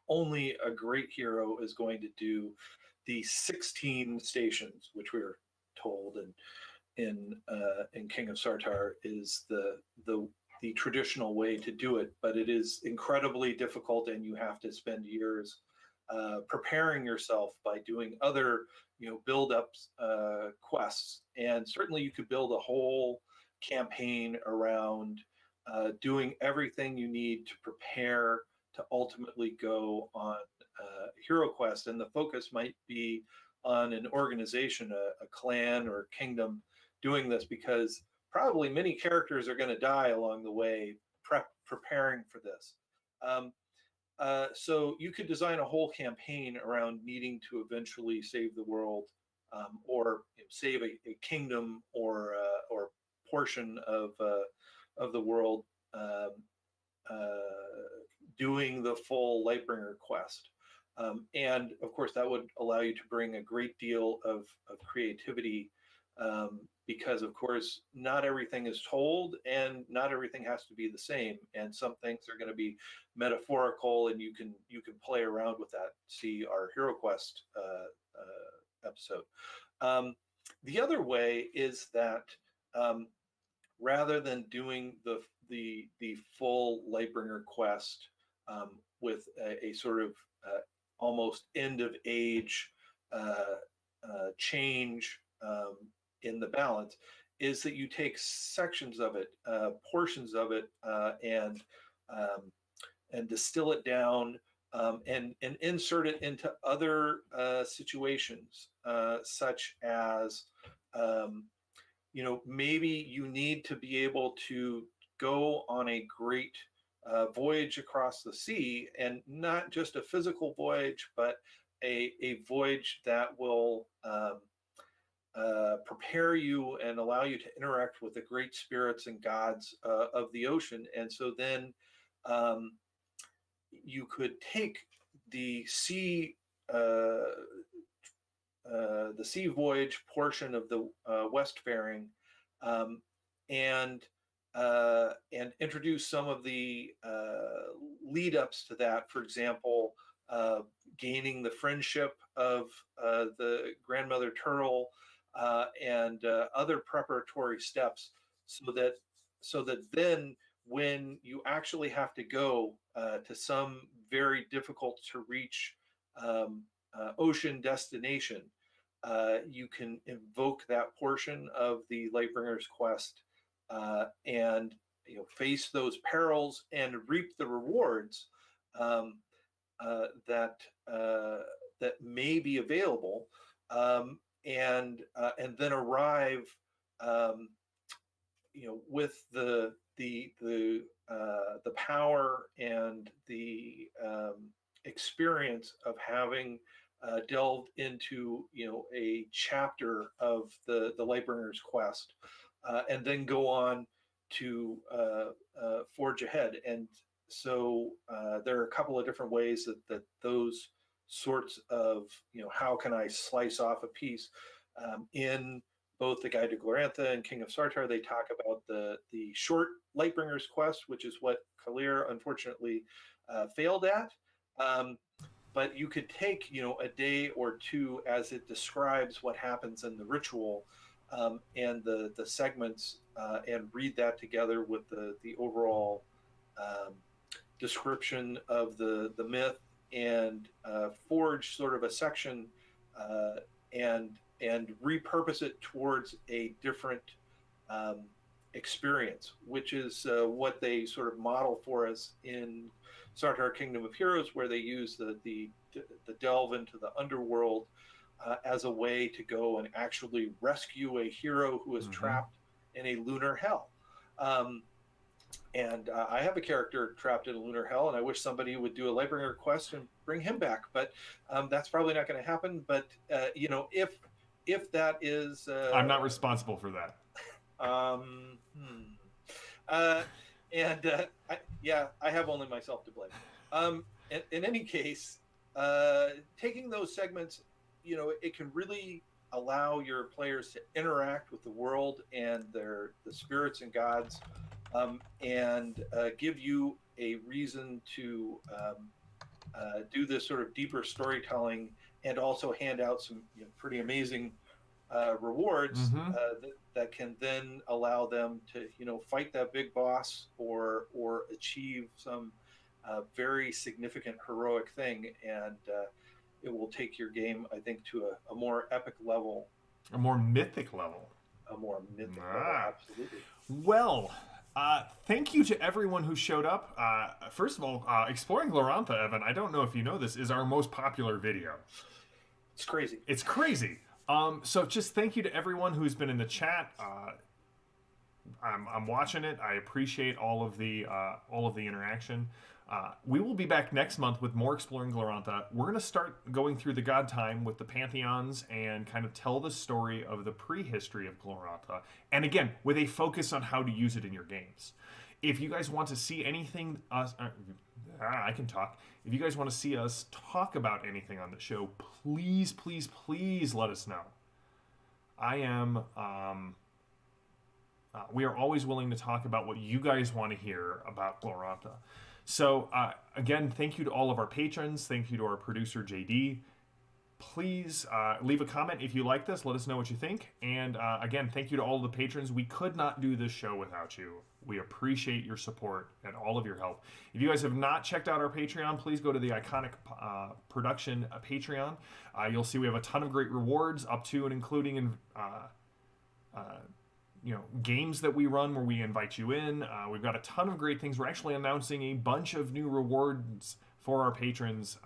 only a great hero is going to do the 16 stations, which we are told in King of Sartar is the traditional way to do it, but it is incredibly difficult, and you have to spend years preparing yourself by doing other build-ups quests. And certainly you could build a whole campaign around doing everything you need to prepare to ultimately go on hero quest, and the focus might be on an organization, a clan or kingdom doing this, because probably many characters are going to die along the way preparing for this. So you could design a whole campaign around needing to eventually save the world, or save a kingdom or portion of the world, doing the full Lightbringer quest. And of course, that would allow you to bring a great deal of creativity, because of course, not everything is told and not everything has to be the same. And some things are going to be metaphorical, and you can play around with that. See our Hero Quest episode. The other way is that rather than doing the full Lightbringer quest with a sort of almost end of age change in the balance, is that you take sections of it, portions of it, and distill it down, and insert it into other situations, such as maybe you need to be able to go on a great voyage across the sea, and not just a physical voyage, but a voyage that will prepare you and allow you to interact with the great spirits and gods of the ocean. And so then you could take the sea voyage portion of the Westfaring, and introduce some of the lead ups to that. For example, gaining the friendship of the grandmother turtle, and other preparatory steps, so that then when you actually have to go to some very difficult to reach ocean destination, you can invoke that portion of the Lightbringer's quest, and face those perils and reap the rewards that may be available, and then arrive with the power and the experience of having delved into a chapter of the Lightbringer's quest, and then go on to forge ahead. And so there are a couple of different ways that those sorts of how can I slice off a piece, in both the Guide to Glorantha and King of Sartar. They talk about the short Lightbringer's quest, which is what Kalir unfortunately failed at. But you could take a day or two as it describes what happens in the ritual, and the segments, and read that together with the overall description of the myth, and forge sort of a section, and repurpose it towards a different experience, which is what they sort of model for us in Sartar Kingdom of Heroes, where they use the delve into the Underworld as a way to go and actually rescue a hero who is trapped in a lunar hell. And I have a character trapped in a lunar hell, and I wish somebody would do a Lightbringer quest and bring him back. But that's probably not going to happen. But if that is, I'm not responsible for that. um, hmm. uh, and yeah, I have only myself to blame. In any case, taking those segments, it can really allow your players to interact with the world and the spirits and gods, and give you a reason to do this sort of deeper storytelling, and also hand out some pretty amazing rewards Mm-hmm. that can then allow them to fight that big boss, or achieve some very significant heroic thing, and it will take your game, I think, to a more epic level, A more mythic level. a more mythic level. Ah. Absolutely. Well, thank you to everyone who showed up. First of all, Exploring Glorantha, Evan, I don't know if you know this, is our most popular video. It's crazy. It's crazy. So just thank you to everyone who's been in the chat. I'm watching it. I appreciate all of the interaction. We will be back next month with more Exploring Glorantha. We're going to start going through the god time with the pantheons and kind of tell the story of the prehistory of Glorantha. And again, with a focus on how to use it in your games. If you guys want to see anything, I can talk. If you guys want to see us talk about anything on the show, please, please, please let us know. I am. We are always willing to talk about what you guys want to hear about Glorantha. So, again, thank you to all of our patrons. Thank you to our producer, JD. Please leave a comment if you like this. Let us know what you think. And again, thank you to all of the patrons. We could not do this show without you. We appreciate your support and all of your help. If you guys have not checked out our Patreon, please go to the Iconic Production Patreon. You'll see we have a ton of great rewards, up to and including games that we run where we invite you in. We've got a ton of great things. We're actually announcing a bunch of new rewards for our patrons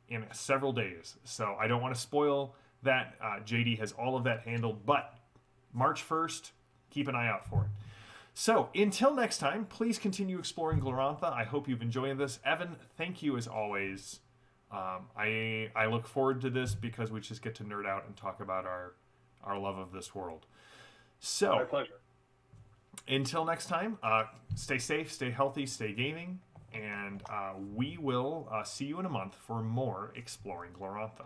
in several days. So I don't want to spoil that. JD has all of that handled, but March 1st, keep an eye out for it. So until next time, please continue exploring Glorantha. I hope you've enjoyed this. Evan, thank you as always. I look forward to this because we just get to nerd out and talk about our love of this world. So, My pleasure. Until next time, stay safe, stay healthy, stay gaming, and we will see you in a month for more Exploring Glorantha.